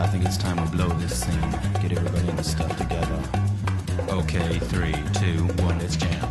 think it's time we blow this scene. Get everybody in the stuff together. Okay, 3, 2, 1, let's jam.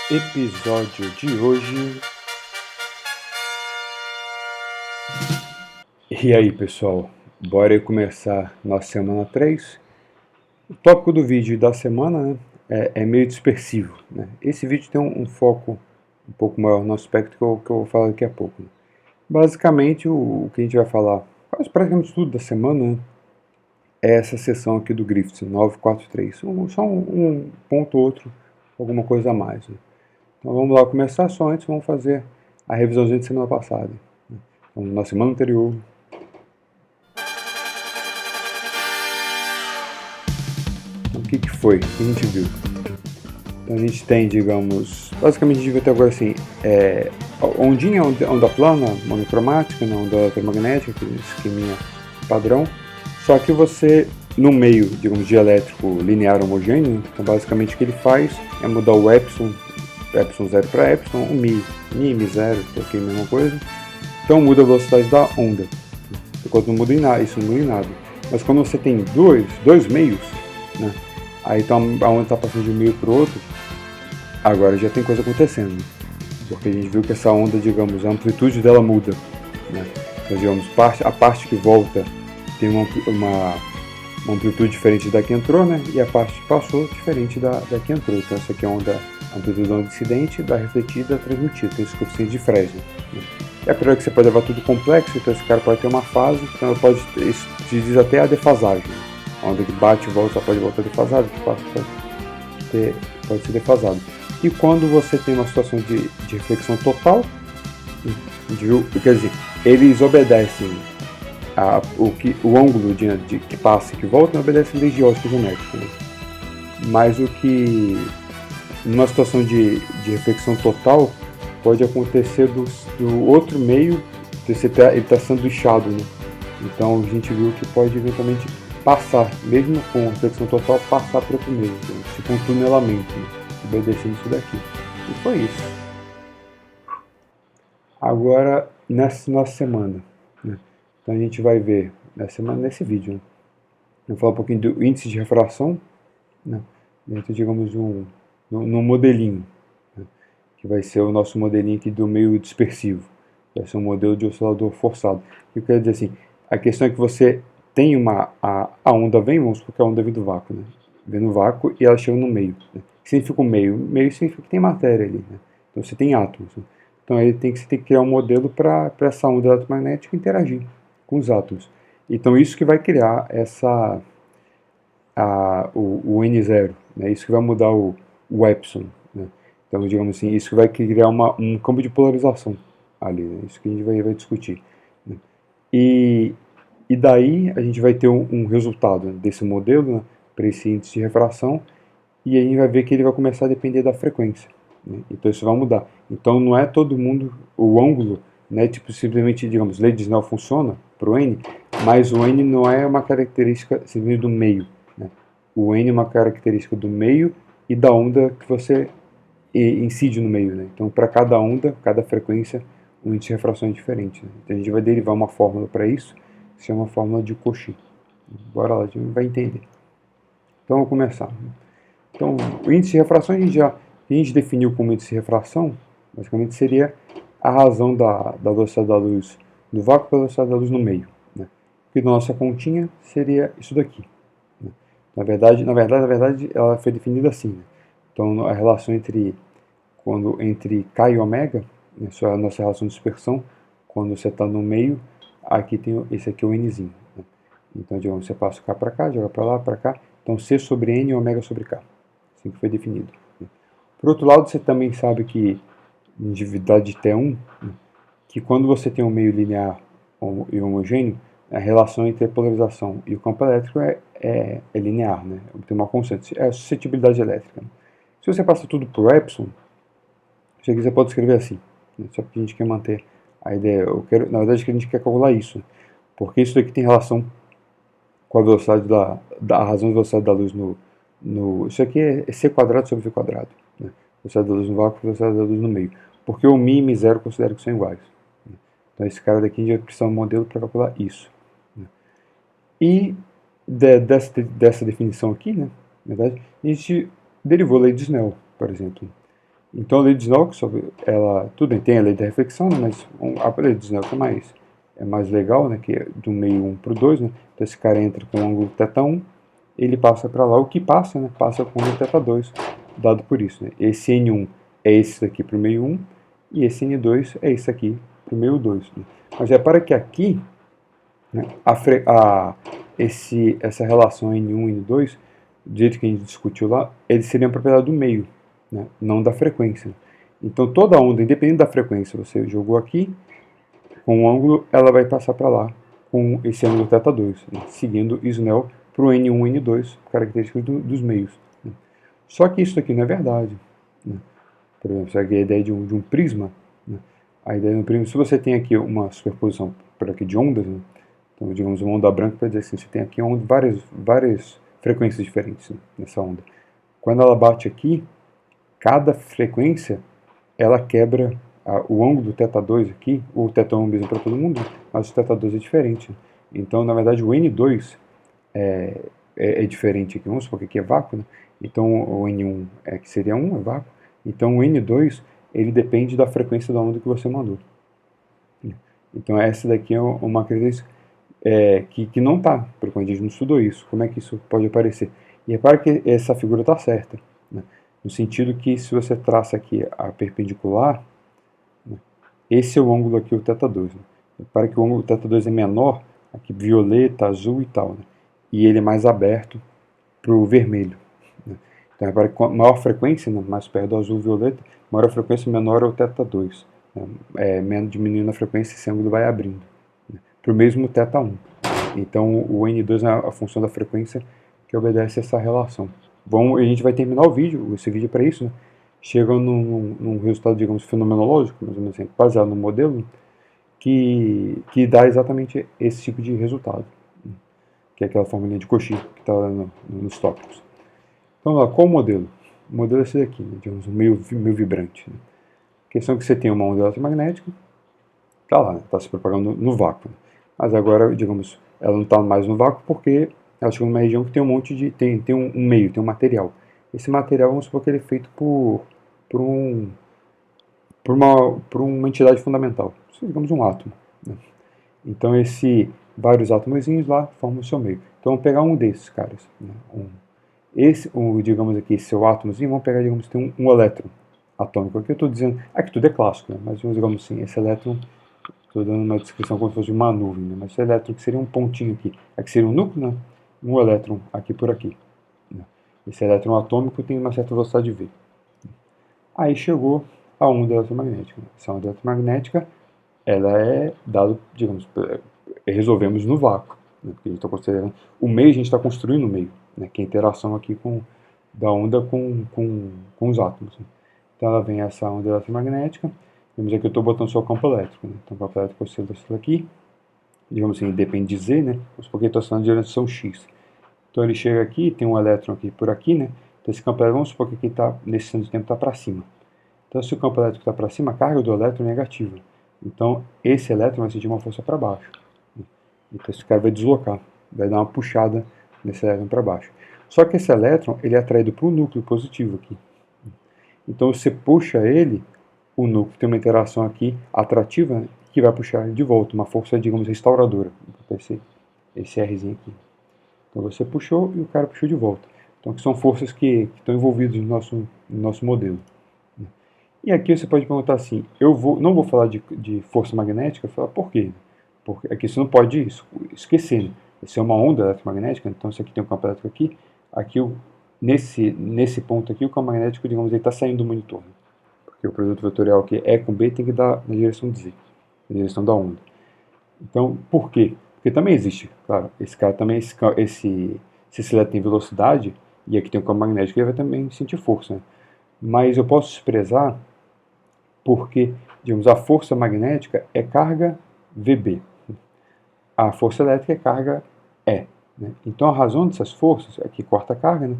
Episódio de hoje. E aí, pessoal, bora aí começar nossa semana 3. O tópico do vídeo da semana, né, é meio dispersivo, né? Esse vídeo tem um foco um pouco maior no aspecto que eu vou falar daqui a pouco, né? Basicamente, o que a gente vai falar, quase praticamente tudo da semana, né, é essa seção aqui do Griffiths 943. Só um ponto ou outro, alguma coisa a mais, né? Então vamos lá começar, só antes vamos fazer a revisãozinha de semana passada. Então, na semana anterior. Então, o que foi? O que a gente viu? Então a gente tem, digamos, basicamente a gente viu até agora assim, ondinha, onda plana, monocromática, onda eletromagnética, aquele esqueminha padrão. Só que você, no meio, digamos, dielétrico linear homogêneo, então basicamente o que ele faz é mudar o epsilon 0 para epsilon, o mi, mi 0, porque é a mesma coisa. Então muda a velocidade da onda. Enquanto não muda em nada, isso não muda em nada. Mas quando você tem dois meios, né, aí então a onda está passando de um meio para o outro, agora já tem coisa acontecendo. Porque a gente viu que essa onda, digamos, a amplitude dela muda, né? Então, digamos, a parte que volta tem uma amplitude diferente da que entrou, né? E a parte que passou diferente da que entrou. Então essa aqui é a amplitude da onda incidente, da refletida, da transmitida. Tem esse coeficiente de Fresnel, né? É pior que você pode levar tudo complexo, então esse cara pode ter uma fase, então isso diz até a defasagem. A onda que bate e volta pode voltar defasada, que passa pode ser defasado. E quando você tem uma situação de reflexão total, quer dizer, eles obedecem o ângulo de que passa e que volta, não obedecem desde ótica geométrica, né? Mas o que numa situação de reflexão total pode acontecer do outro meio, ele está sanduichado, né? Então a gente viu que pode eventualmente passar, mesmo com reflexão total, passar para outro meio, né? Tipo um tunelamento, né? Obedecendo isso daqui. E foi isso. Agora, nessa nossa semana, né? Então a gente vai ver nesse vídeo, né? Eu vou falar um pouquinho do índice de refração, né? Dentro, digamos, num modelinho, né? Que vai ser o nosso modelinho aqui do meio dispersivo. Vai ser um modelo de oscilador forçado. O que eu quero dizer assim, a questão é que você tem a onda vem, vamos supor que a onda vem do vácuo, né? Vem no vácuo e ela chega no meio, né? O que significa o meio? O meio significa que tem matéria ali, né? Então você tem átomos, né? Então você tem que criar um modelo para essa onda eletromagnética interagir com os átomos. Então isso que vai criar o N0, né? Isso que vai mudar o epsilon, né? Então, digamos assim, isso que vai criar um campo de polarização ali, né? Isso que a gente vai discutir, né? E daí a gente vai ter um resultado desse modelo, né, para esse índice de refração, e aí a gente vai ver que ele vai começar a depender da frequência, né? Então isso vai mudar. Então não é todo mundo, o ângulo, né, tipo simplesmente, digamos, lei de Snell funciona para o N, mas o N não é uma característica simplesmente do meio, né? O N é uma característica do meio e da onda que você incide no meio, né? Então para cada onda, cada frequência, o índice de refração é diferente, né? Então a gente vai derivar uma fórmula para isso, que se chama fórmula de Cauchy. Bora lá, a gente vai entender. Então vamos começar. Então o índice de refração a gente definiu como índice de refração, basicamente seria a razão da velocidade da luz do vácuo pela velocidade da luz no meio. Né? Porque na nossa continha seria isso daqui. Né? Na verdade, ela foi definida assim. Né? Então, a relação entre K e ômega, né, isso é a nossa relação de dispersão, quando você está no meio, aqui tem esse aqui é o nzinho. Né? Então, digamos, você passa o K para cá, joga para lá, para cá. Então, C sobre N e ômega sobre K. Assim que foi definido. Né? Por outro lado, você também sabe que, em individualidade de T1, né, que quando você tem um meio linear e homogêneo, a relação entre a polarização e o campo elétrico é linear, né? Tem uma constante, é a suscetibilidade elétrica. Né? Se você passa tudo por epsilon, isso aqui você pode escrever assim, né? Só que a gente quer manter a ideia. Na verdade, que a gente quer calcular isso, porque isso daqui tem relação com a velocidade a razão da velocidade da luz isso aqui é c quadrado sobre v quadrado, né? Velocidade da luz no vácuo e velocidade da luz no meio, porque o μ e μ0 considero que são iguais. Né? Então esse cara daqui a gente vai precisar de um modelo para calcular isso. Né? E dessa definição aqui, né, na verdade, a gente derivou a lei de Snell, por exemplo. Então a lei de Snell, tudo bem, tem a lei da reflexão, né, mas a lei de Snell que é mais legal, né, que é do meio 1 para o 2, né, então esse cara entra com o ângulo θ1, ele passa para lá, o que passa, né, passa com o ângulo θ2, dado por isso. Né, esse N1 é esse daqui para o meio 1, e esse N2 é esse aqui para o meio 2. Né. Mas repara que aqui, né, essa relação N1 e N2, do jeito que a gente discutiu lá, eles seriam a propriedade do meio, né, não da frequência. Então toda onda, independente da frequência, você jogou aqui, com um ângulo, ela vai passar para lá com esse ângulo θ2, né, seguindo Snell para o N1 e N2, características dos meios. Né. Só que isso aqui não é verdade. Né. Por exemplo, você tem a ideia de um prisma. Né. A ideia de um prisma, se você tem aqui uma superposição por aqui de ondas, né, então digamos uma onda branca, para dizer assim, você tem aqui várias frequências diferentes, né, nessa onda. Quando ela bate aqui, cada frequência ela quebra o ângulo do θ2 aqui, o θ1 é mesmo para todo mundo, mas o θ2 é diferente. Então, na verdade, o N2 é diferente aqui. Vamos supor que aqui é vácuo, né? Então o N1 que seria 1, é vácuo. Então o N2 ele depende da frequência da onda que você mandou. Então essa daqui é uma característica que não está, porque a gente não estudou isso. Como é que isso pode aparecer? E repara que essa figura está certa, né? No sentido que se você traça aqui a perpendicular, né, esse é o ângulo aqui, o θ2. Né? Repara que o ângulo θ2 é menor, aqui violeta, azul e tal, né? E ele é mais aberto para o vermelho. Né? Então repara que com maior frequência, né, mais perto do azul e violeta, maior frequência, menor é o θ2. Né? Diminuindo a frequência, esse ângulo vai abrindo. Né? Para o mesmo θ1. Então o N2 é a função da frequência que obedece a essa relação. Bom, a gente vai terminar esse vídeo para isso, né? Chega num resultado, digamos, fenomenológico, mais ou menos assim, baseado no modelo, que dá exatamente esse tipo de resultado, né? Que é aquela formulinha de Cauchy que está lá nos tópicos. Então, lá, qual o modelo? O modelo é esse daqui, né? Digamos, meio vibrante. Né? A questão é que você tem uma onda eletromagnética, está lá, está se propagando no vácuo. Né? Mas agora, digamos, ela não está mais no vácuo porque ela chegou numa região que tem um monte de... tem um meio, tem um material. Esse material, vamos supor que ele é feito por uma entidade fundamental. Digamos um átomo. Né? Então, vários átomozinhos lá formam o seu meio. Então, vamos pegar um desses caras. Né? Digamos aqui, esse seu átomozinho, vamos pegar, digamos, tem um elétron atômico. Aqui eu estou dizendo... Aqui tudo é clássico, né? Mas, digamos assim, esse elétron... Estou dando uma descrição como se fosse uma nuvem, né? Mas esse elétron que seria um pontinho aqui. Aqui seria um núcleo, né? Um elétron aqui por aqui. Né? Esse elétron atômico tem uma certa velocidade v. Aí chegou a onda eletromagnética. Essa onda eletromagnética, ela é dada, digamos, resolvemos no vácuo. Né? Porque a gente está considerando o meio, a gente está construindo o meio, né? Que é a interação aqui da onda com os átomos. Né? Então ela vem essa onda eletromagnética. Vemos aqui que eu estou botando só o campo elétrico. Né? Então o campo elétrico oscila aqui. Digamos assim, depende de Z, né? Vamos supor que eu estou oscilando em direção X. Então ele chega aqui, tem um elétron aqui por aqui, né? Então esse campo elétrico, vamos supor que aqui nesse centro de tempo está para cima. Então se o campo elétrico está para cima, a carga do elétron é negativa. Então esse elétron vai sentir uma força para baixo. Né? Então esse cara vai deslocar, vai dar uma puxada nesse elétron para baixo. Só que esse elétron, ele é atraído para o núcleo positivo aqui. Então você puxa ele, o núcleo tem uma interação aqui atrativa, né? que vai puxar ele de volta, uma força, digamos, restauradora. Vou botar esse Rzinho aqui. Então você puxou e o cara puxou de volta. Então que são forças que estão envolvidas no nosso modelo. E aqui você pode perguntar assim, não vou falar de força magnética, falar por quê? Porque aqui você não pode esquecer, né? Isso é uma onda eletromagnética, então isso aqui tem um campo elétrico aqui nesse ponto aqui o campo magnético, digamos, ele está saindo do monitor, né? Porque o produto vetorial aqui E com B tem que dar na direção de Z, na direção da onda. Então, por quê? Porque também existe, claro, esse cara também, se esse elétron tem velocidade, e aqui tem um campo magnético, ele vai também sentir força, né? Mas eu posso desprezar porque, digamos, a força magnética é carga VB. A força elétrica é carga E. Né? Então, a razão dessas forças, aqui corta a carga, né,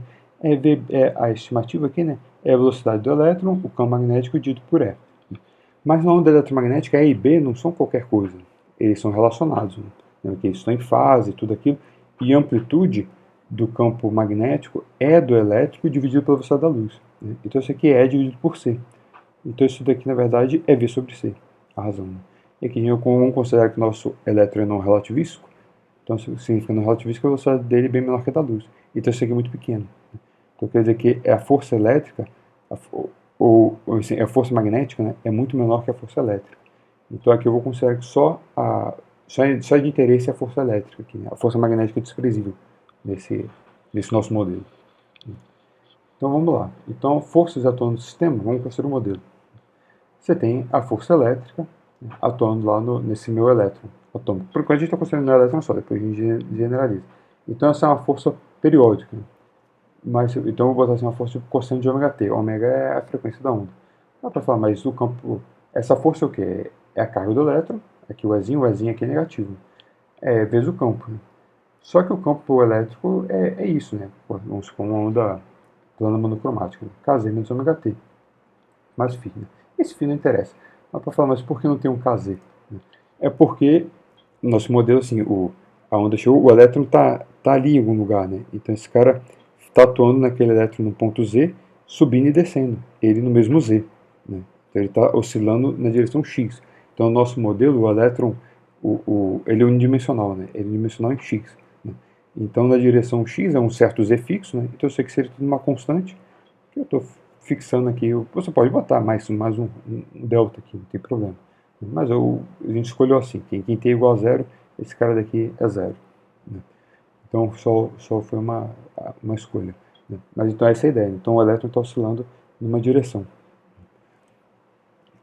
é a estimativa aqui, né, é a velocidade do elétron, o campo magnético dito por E. Mas na onda eletromagnética, E e B não são qualquer coisa. Eles são relacionados. Né? Eles estão em fase, tudo aquilo. E a amplitude do campo magnético é do elétrico dividido pela velocidade da luz. Né? Então, isso aqui é dividido por C. Então isso daqui, na verdade, é V sobre C, a razão. Né? E aqui vamos considerar que o nosso elétron é não relativístico, então significa não relativístico que a velocidade dele é bem menor que a da luz. Então isso aqui é muito pequeno. Então quer dizer que a força elétrica, a força magnética, né, é muito menor que a força elétrica. Então aqui eu vou considerar que só de interesse é a força elétrica, aqui, né? A força magnética é desprezível nesse nosso modelo. Então vamos lá. Então forças atuando no sistema, vamos considerar o modelo. Você tem a força elétrica, né, atuando lá nesse meu elétron atômico. Por enquanto a gente está considerando um elétron só, depois a gente generaliza. Então essa é uma força periódica. Né? Então eu vou botar assim uma força tipo cosseno de ômega t. Ômega é a frequência da onda. Dá para falar, mas o campo. Essa força é o quê? É a carga do elétron, aqui o Ezinho aqui é negativo. Vezes o campo. Né? Só que o campo elétrico é isso, né? Vamos supor uma onda plana monocromática. Né? Kz menos ômega t. Mais φ. Né? Esse φ não interessa. Dá para falar, mas por que não tem um Kz? É porque no nosso modelo, assim, a onda chegou, o elétron tá ali em algum lugar, né? Então esse cara está atuando naquele elétron no ponto Z, subindo e descendo, ele no mesmo Z. Né? Então ele está oscilando na direção X. Então o nosso modelo, o elétron, ele é unidimensional, né? Ele é unidimensional em X. Né? Então na direção X é um certo Z fixo, né? Então eu sei que seria tudo uma constante, que eu estou fixando aqui. Você pode botar mais um delta aqui, não tem problema. Mas a gente escolheu assim, quem tem igual a zero, esse cara daqui é zero. Né? Então só foi uma escolha. Né? Mas então essa é a ideia. Então o elétron está oscilando numa direção.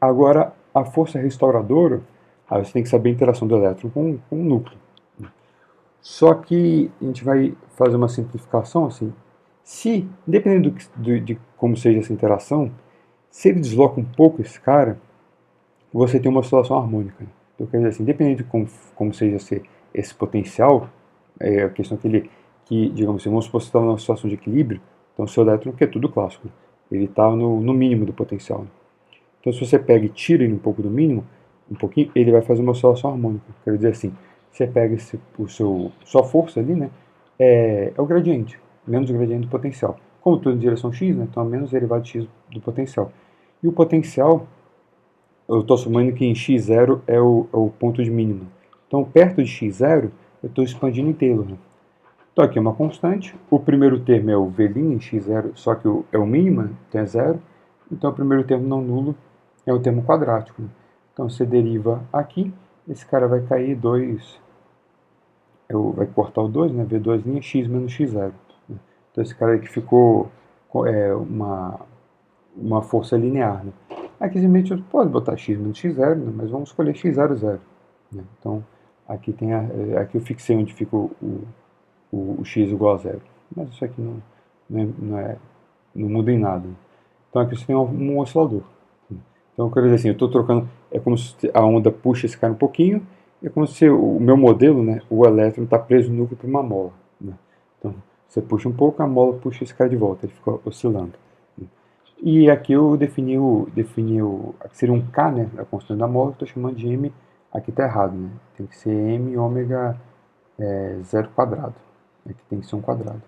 Agora, a força restauradora, você tem que saber a interação do elétron com o núcleo. Né? Só que a gente vai fazer uma simplificação assim. Se, dependendo de como seja essa interação, se ele desloca um pouco esse cara, você tem uma oscilação harmônica. Né? Então, quer dizer assim, dependendo de como seja esse potencial, a questão digamos assim, vamos supor que você está numa situação de equilíbrio, então o seu elétron, que é tudo clássico, né? Ele está no mínimo do potencial. Né? Então, se você pega e tira ele um pouco do mínimo, um pouquinho, ele vai fazer uma oscilação harmônica. Quer dizer assim, você pega sua força ali, né, é o gradiente, menos o gradiente do potencial. Como tudo em direção x, né, então é menos derivado de x do potencial. E o potencial, eu estou assumando que em x0 é o ponto de mínimo. Então, perto de x0, eu estou expandindo em Taylor. Né? Então, aqui é uma constante. O primeiro termo é o V' em x0, só que é o mínimo, né? Então é zero. Então, o primeiro termo não nulo é o termo quadrático. Né? Então, você deriva aqui, esse cara vai cair 2, vai cortar o 2, né? V2' x menos x0. Né? Então, esse cara aqui ficou uma força linear. Né? Aqui simplesmente pode botar x menos x0, né? Mas vamos escolher x00. Né? Então, aqui eu fixei onde fica o x igual a zero. Mas isso aqui não muda em nada. Então aqui você tem um oscilador. Então eu quero dizer assim, eu estou trocando, é como se a onda puxa esse cara um pouquinho, é como se o meu modelo, né, o elétron está preso no núcleo por uma mola. Né? Então você puxa um pouco, a mola puxa esse cara de volta, ele fica oscilando. Né? E aqui eu defini aqui seria um K, né, a constante da mola, que eu estou chamando de M, aqui está errado, né? Tem que ser M ômega 0 quadrado. Aqui tem que ser um quadrado.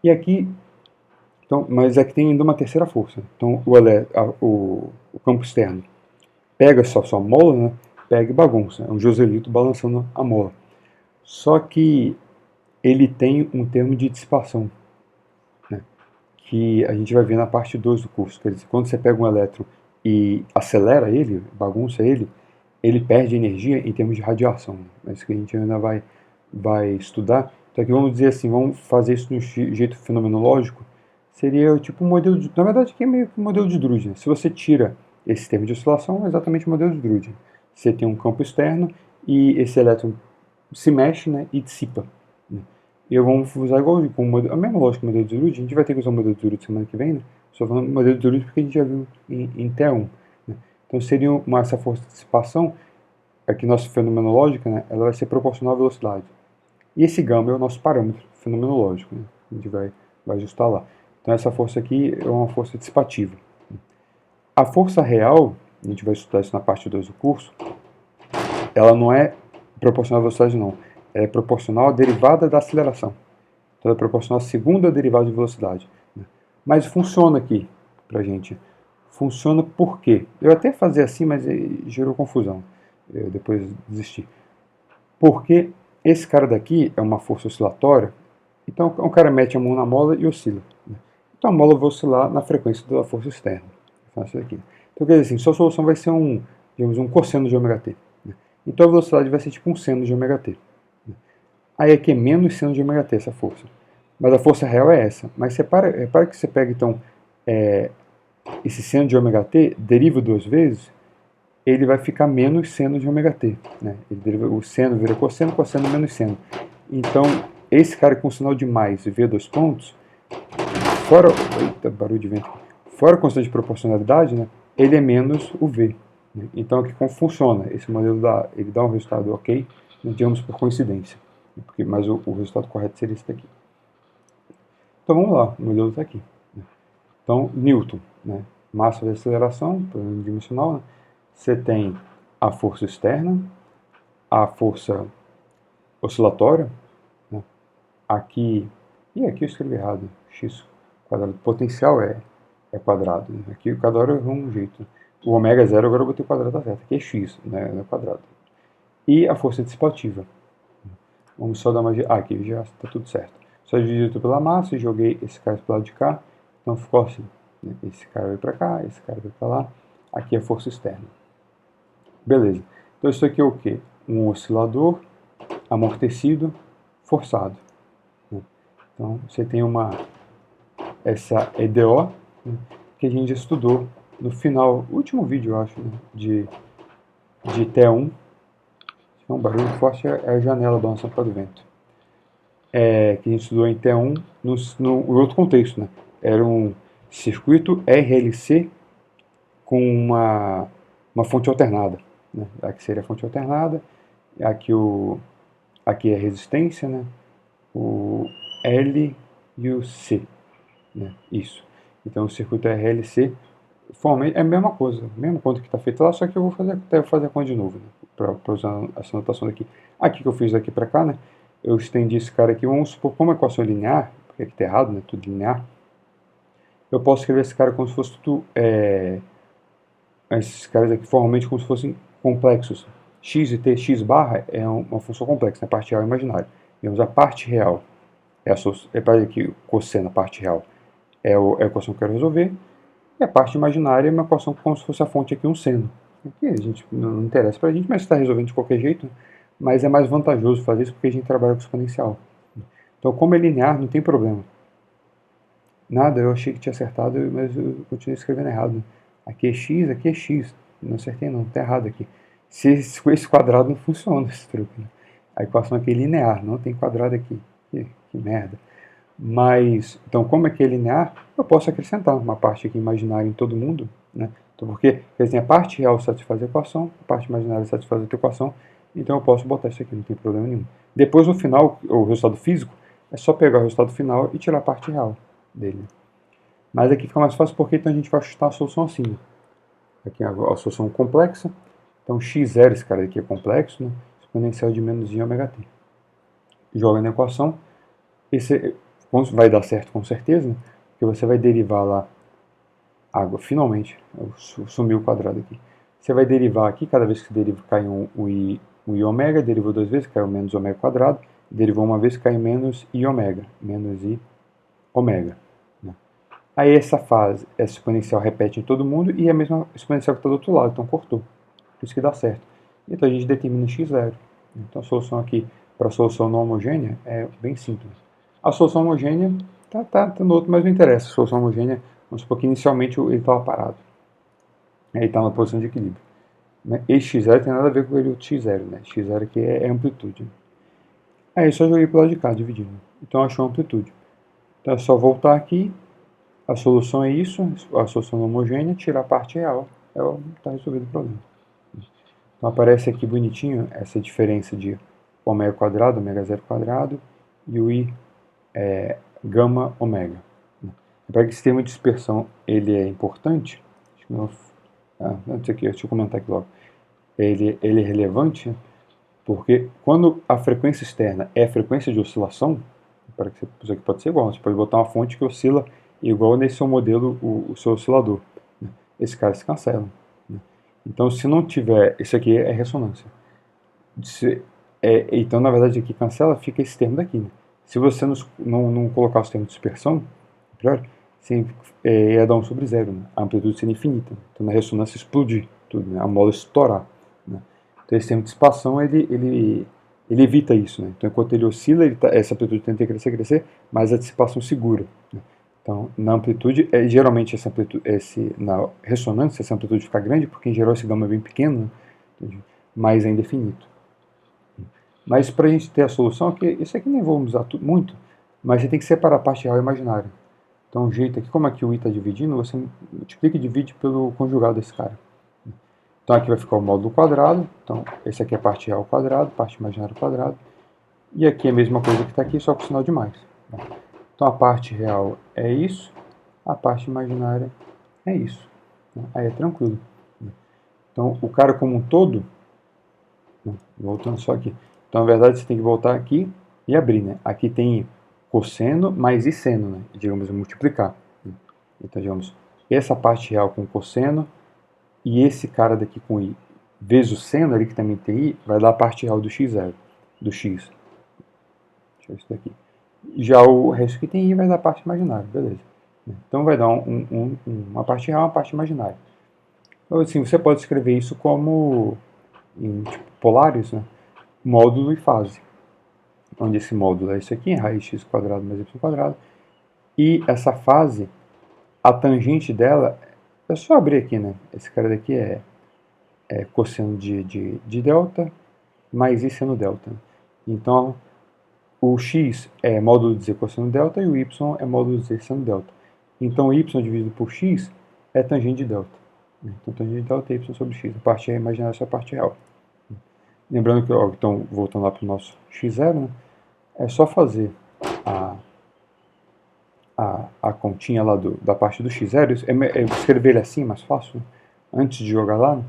E aqui, então, mas aqui tem ainda uma terceira força. Então o campo externo pega só mola, né? Pega e bagunça. É um Joselito balançando a mola. Só que ele tem um termo de dissipação, né? Que a gente vai ver na parte 2 do curso. Quer dizer, quando você pega um elétron e acelera ele, bagunça ele perde energia em termos de radiação. É isso que a gente ainda vai estudar. Então aqui vamos dizer assim, vamos fazer isso de um jeito fenomenológico. Seria tipo um modelo de... Na verdade aqui é meio que um modelo de Drude, né? Se você tira esse termo de oscilação, é exatamente o modelo de Drude. Você tem um campo externo e esse elétron se mexe, né, e dissipa. Né? E eu vou usar igual com a mesma lógica do modelo de Drude. A gente vai ter que usar o modelo de Drude semana que vem, né? Só falando do modelo de Drude porque a gente já viu em T1. Né? Então seria essa força de dissipação, aqui nossa fenomenológica, né, ela vai ser proporcional à velocidade. E esse gama é o nosso parâmetro fenomenológico, né? A gente vai ajustar lá. Então essa força aqui é uma força dissipativa. A força real, a gente vai estudar isso na parte 2 do curso, ela não é proporcional à velocidade não. Ela é proporcional à derivada da aceleração. Então ela é proporcional à segunda derivada de velocidade. Né? Mas funciona aqui pra gente. Funciona por quê? Eu até fazia assim, mas gerou confusão. Eu depois desisti. Porque esse cara daqui é uma força oscilatória. Então o cara mete a mão na mola e oscila. Né? Então a mola vai oscilar na frequência da força externa. Faço aqui. Então quer dizer assim, sua solução vai ser digamos, um cosseno de ômega t. Né? Então a velocidade vai ser tipo um seno de ômega t. Né? Aí aqui é menos seno de ômega t essa força. Mas a força real é essa. Mas repara que você pega então esse seno de ômega t, deriva duas vezes, ele vai ficar menos seno de ômega t. Né? O seno vira cosseno, cosseno menos seno. Então, esse cara com sinal de mais v dois pontos, fora... Eita, barulho de vento. Fora a constante de proporcionalidade, né, ele é menos o v. Né? Então, aqui como funciona? Esse modelo ele dá um resultado ok, né, digamos por coincidência. Mas o resultado correto seria esse daqui. Então, vamos lá. O modelo está aqui. Né? Então, Newton. Né? Massa de aceleração, problema dimensional, né? Você tem a força externa, a força oscilatória, né? Aqui eu escrevi errado, x quadrado, potencial é quadrado, né? Aqui o quadrado é um jeito, o ômega zero agora eu botei o quadrado da certo, aqui é x, né? Não é quadrado. E a força dissipativa, vamos só dar uma, aqui já está tudo certo, só dividido pela massa e joguei esse cara para o lado de cá, então ficou assim, né? Esse cara vai para cá, esse cara vai para lá, aqui é a força externa. Beleza. Então isso aqui é o quê? Um oscilador amortecido forçado. Né? Então você tem essa EDO, né, que a gente já estudou no final, último vídeo eu acho, né, de T1. Um barulho forte é a janela balançando para o vento. Que a gente estudou em T1 no outro contexto. Né? Era um circuito RLC com uma fonte alternada. Né? Aqui seria a fonte alternada, aqui é a resistência, né? O L e o C. Né? Isso. Então o circuito RLC formalmente é a mesma coisa, a mesma conta que está feita lá, só que eu vou fazer a conta de novo, né? Para usar essa anotação daqui. Aqui que eu fiz daqui para cá, né? Eu estendi esse cara aqui, vamos supor, como é equação linear, porque aqui está errado, né? Tudo linear. Eu posso escrever esse cara como se fosse tudo. Esses caras aqui formalmente como se fossem complexos. X e t, x barra é uma função complexa, né? Parte real e imaginária. Digamos, a parte real para que o cosseno, a parte real, é a equação que eu quero resolver, e a parte imaginária é uma equação como se fosse a fonte aqui, um seno. Aqui a gente não interessa para a gente, mas está resolvendo de qualquer jeito, né? Mas é mais vantajoso fazer isso porque a gente trabalha com exponencial. Então, como é linear, não tem problema. Nada, eu achei que tinha acertado, mas eu continuei escrevendo errado. Né? Aqui é x, não acertei não, está errado aqui. Se esse quadrado não funciona, esse truque. Né? A equação aqui é linear, não tem quadrado aqui. Que merda. Mas, então, como é que é linear, eu posso acrescentar uma parte aqui imaginária em todo mundo. Né? Então, porque quer dizer, a parte real satisfaz a equação, a parte imaginária satisfaz a outra equação, então eu posso botar isso aqui, não tem problema nenhum. Depois, no final, o resultado físico, é só pegar o resultado final e tirar a parte real dele. Mas aqui fica mais fácil porque então a gente vai ajustar a solução assim. Né? Aqui é a solução complexa. Então x0, esse cara aqui é complexo, né? Exponencial de menos i ômega t. Joga na equação. Esse vai dar certo com certeza, né? Porque você vai derivar lá água, finalmente. Sumiu o quadrado aqui. Você vai derivar aqui, cada vez que você deriva cai o i ômega, derivou 2 vezes, caiu menos ômega quadrado, derivou uma vez, cai menos i ômega, menos i ômega. Né? Aí essa exponencial repete em todo mundo e é a mesma exponencial que está do outro lado, então cortou. Por isso que dá certo. Então a gente determina x0. Então a solução aqui para a solução não homogênea é bem simples. A solução homogênea tá no outro, mas não interessa. A solução homogênea, vamos supor que inicialmente ele estava parado. Ele está na posição de equilíbrio. Né? Esse x0 tem nada a ver com ele x0. Né? X0 aqui é amplitude. Aí eu só joguei para o lado de cá, dividindo. Então achou a amplitude. Então é só voltar aqui. A solução é isso, a solução não homogênea, tirar a parte real. Está resolvido o problema. Então aparece aqui bonitinho essa diferença de ômega quadrado, ômega zero quadrado e o i gama ômega. Para que esse termo de dispersão ele é importante, não sei aqui, deixa eu comentar aqui logo. Ele é relevante porque quando a frequência externa é a frequência de oscilação, para que isso aqui pode ser igual, você pode botar uma fonte que oscila igual nesse seu modelo, o seu oscilador. Né? Esses caras se cancelam. Né? Então, se não tiver, isso aqui é ressonância. Então, na verdade, aqui cancela, fica esse termo daqui. Né? Se você não colocar o termo de dispersão, você ia dar 1 sobre 0. Né? A amplitude seria infinita. Né? Então, na ressonância, explodir tudo, né? A mola estourar. Né? Então, esse termo de dissipação, ele evita isso. Né? Então, enquanto ele oscila, essa amplitude tenta crescer, mas a dissipação segura. Né? Então, na amplitude, geralmente na ressonância, essa amplitude fica grande, porque em geral esse gama é bem pequeno, né? Mas é indefinito. Mas para a gente ter a solução, aqui, isso aqui nem vou usar muito, mas você tem que separar a parte real e imaginária. Então, o jeito aqui, como aqui o i está dividindo, você multiplica e divide pelo conjugado desse cara. Então, aqui vai ficar o módulo quadrado. Então, esse aqui é a parte real ao quadrado, parte imaginária ao quadrado. E aqui é a mesma coisa que está aqui, só com sinal de mais. Então, a parte real é isso, a parte imaginária é isso. Aí é tranquilo. Então, o cara como um todo, voltando só aqui. Então, na verdade, você tem que voltar aqui e abrir. Né? Aqui tem cosseno mais e seno, né? Digamos, multiplicar. Então, digamos, essa parte real com cosseno e esse cara daqui com i vezes o seno ali, que também tem i, vai dar a parte real do x0, do x. Deixa eu ver isso daqui. Já o resto que tem i vai dar a parte imaginária, beleza. Então vai dar uma parte real e uma parte imaginária. Então, assim, você pode escrever isso como em polares, né? Módulo e fase. Onde esse módulo é isso aqui, raiz x quadrado mais y quadrado. E essa fase, a tangente dela, é só abrir aqui, né? Esse cara daqui é cosseno de delta mais i seno delta. Então, o x é módulo de z cosseno delta e o y é módulo de z seno delta. Então, y dividido por x é tangente de delta. Então, tangente de delta é y sobre x. A parte imaginária é a parte real. Lembrando que, então, voltando lá para o nosso x0, né, é só fazer a continha lá da parte do x0. Escrever ele assim, mais fácil, né, antes de jogar lá. Né.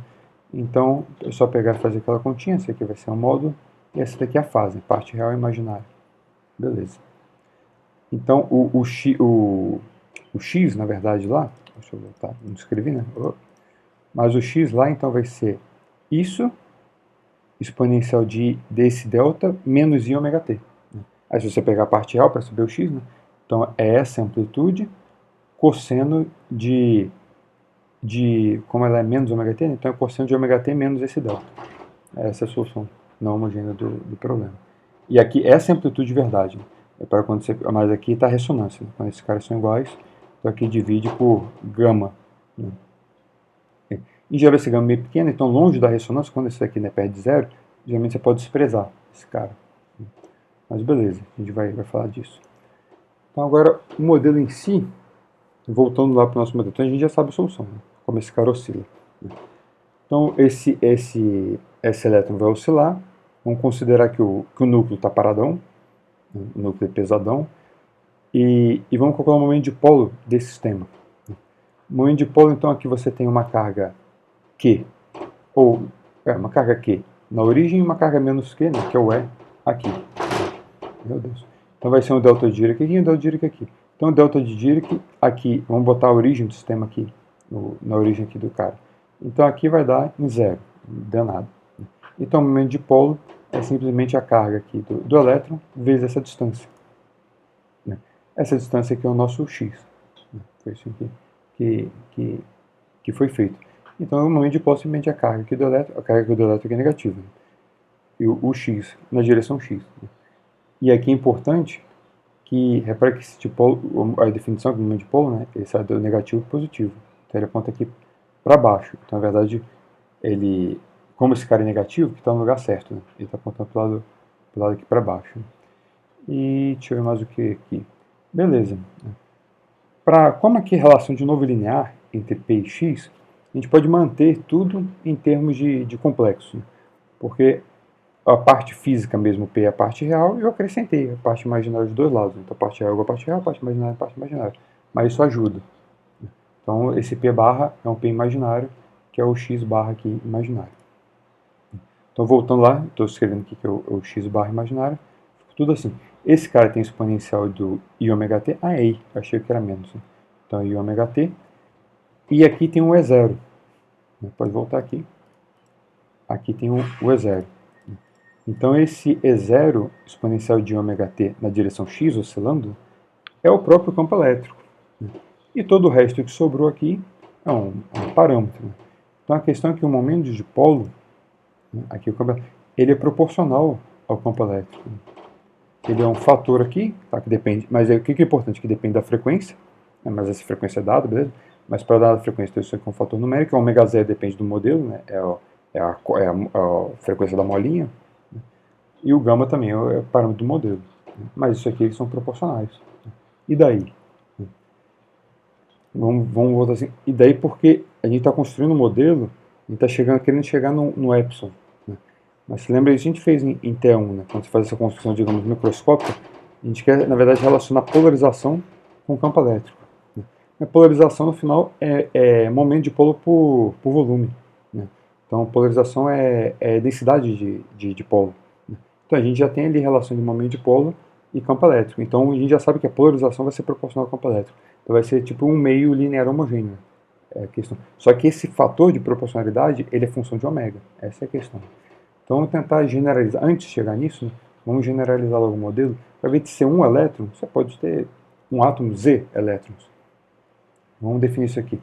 Então, é só pegar e fazer aquela continha. Esse aqui vai ser o módulo e essa daqui é a fase, parte real e imaginária. Beleza. Então, o x, na verdade, lá, deixa eu voltar, não escrevi, né? Mas o x lá, então, vai ser isso, exponencial desse delta, menos i ômega t. Aí, se você pegar a parte real para saber o x, né? Então, é essa amplitude, cosseno como ela é menos ômega t, então é cosseno de ômega t menos esse delta. Essa é a solução não homogênea do problema. E aqui, essa é a amplitude de verdade. É para quando você, mas aqui está a ressonância. Né? Quando esses caras são iguais, então aqui divide por gama. Né? Em geral, esse gama é meio pequeno, então longe da ressonância, quando esse aqui, né, perde zero, geralmente você pode desprezar esse cara. Mas beleza, a gente vai falar disso. Então agora, o modelo em si, voltando lá para o nosso modelo, então a gente já sabe a solução, né? Como esse cara oscila. Né? Então esse elétron vai oscilar. Vamos considerar que o núcleo está paradão, o núcleo é pesadão, e vamos calcular o momento de polo desse sistema. O momento de polo, então, aqui você tem uma carga Q, uma carga Q na origem e uma carga menos Q, né, que é o E, aqui. Meu Deus. Então vai ser um delta de Dirac aqui e um delta de Dirac aqui. Então o delta de Dirac aqui, vamos botar a origem do sistema aqui, na origem aqui do cara. Então aqui vai dar em zero, não deu nada. Então o momento dipolo é simplesmente a carga aqui do elétron vezes essa distância. Essa distância aqui é o nosso x. Foi isso aqui que foi feito. Então o momento dipolo é simplesmente a carga aqui do elétron, a carga aqui do elétron aqui é negativa. E o x na direção x. E aqui é importante que, repare que esse dipolo, a definição do momento dipolo, né, ele sai do negativo para o positivo. Então ele aponta aqui para baixo. Então, na verdade, ele, como esse cara é negativo, que está no lugar certo, né? Ele está apontando para o lado aqui para baixo. Né? E deixa eu ver mais o que aqui. Beleza. Como aqui é relação de novo linear entre P e X, a gente pode manter tudo em termos de complexo. Né? Porque a parte física mesmo, P é a parte real, e eu acrescentei a parte imaginária dos dois lados. Então a parte real é igual a parte real, a parte imaginária é a parte imaginária. Mas isso ajuda. Então esse P barra é um P imaginário, que é o X barra aqui imaginário. Então voltando lá, estou escrevendo aqui que é o X barra imaginário, tudo assim. Esse cara tem exponencial do i ômega t, aí, achei que era menos. Né? Então i ômega t, e aqui tem um E0. Pode voltar aqui. Aqui tem o E0. Então esse E0 exponencial de ômega t na direção x oscilando é o próprio campo elétrico. E todo o resto que sobrou aqui é um parâmetro. Então a questão é que o momento de dipolo, aqui o campo, ele é proporcional ao campo elétrico. Ele é um fator aqui, tá, que depende, mas o que é importante? Que depende da frequência, né, mas essa frequência é dada, beleza? Mas para dar a frequência, então isso aqui é um fator numérico, o ômega zero depende do modelo, né, é a frequência da molinha, né, e o gama também é o parâmetro do modelo. Né, mas isso aqui eles são proporcionais. Né, e daí? Vamos voltar assim. E daí porque a gente está construindo um modelo, a gente está querendo chegar no epsilon. Né? Mas se lembra, isso a gente fez em T1, né? Quando você faz essa construção, digamos, microscópica, a gente quer, na verdade, relacionar polarização com campo elétrico. Né? A polarização, no final, é momento de polo por volume. Né? Então, polarização é densidade de polo. Né? Então, a gente já tem ali relação de momento de polo e campo elétrico. Então, a gente já sabe que a polarização vai ser proporcional ao campo elétrico. Então, vai ser tipo um meio linear homogêneo. É a questão. Só que esse fator de proporcionalidade, ele é função de ômega. Essa é a questão. Então, vamos tentar generalizar. Antes de chegar nisso, vamos generalizar logo o modelo. Para ver de ser um elétron, você pode ter um átomo Z elétrons. Vamos definir isso aqui.